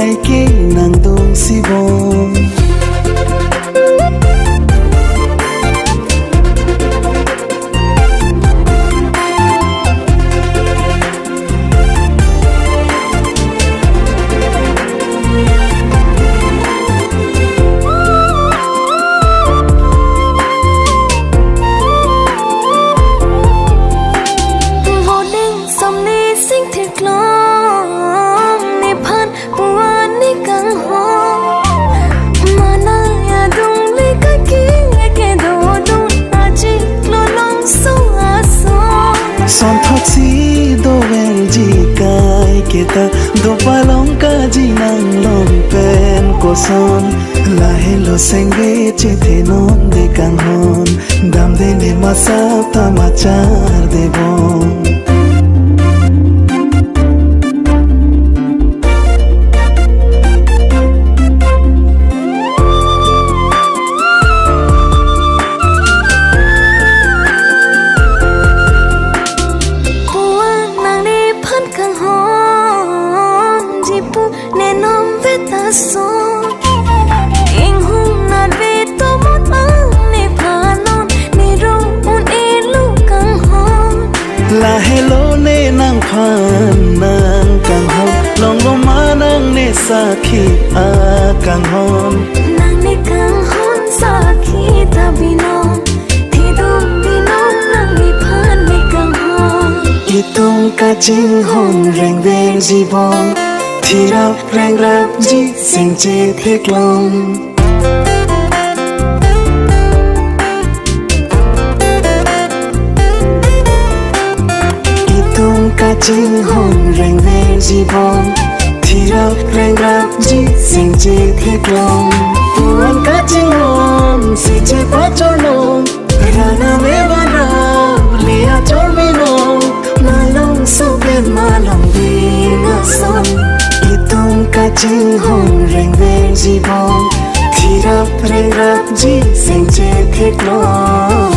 gai ke nang dong si bom son thot si do vel ji kai ke ta do palong ka ji nang lom pen ko son la hello senge che the non de kang hon dam de ne ma sa ta ma char de bon la hello ne nang phan nang kang hon long lo ma nang ne sa khi a kang hon nang ne kang hon sa khi ta binom thi dum binom nang ni phan ne kang hon itung ka jing hon reng vel ji bom thi rap reng rap ji sing che thek long ka ching hon reng vel ji bom thi rap reng rap ji sing che thek long puan ka ching hon si che pa chor long rana me bana lia chor mi long ma long so ben ma long vi na son itung ka ching hon reng vel ji bom thi rap reng rap ji sing che thek long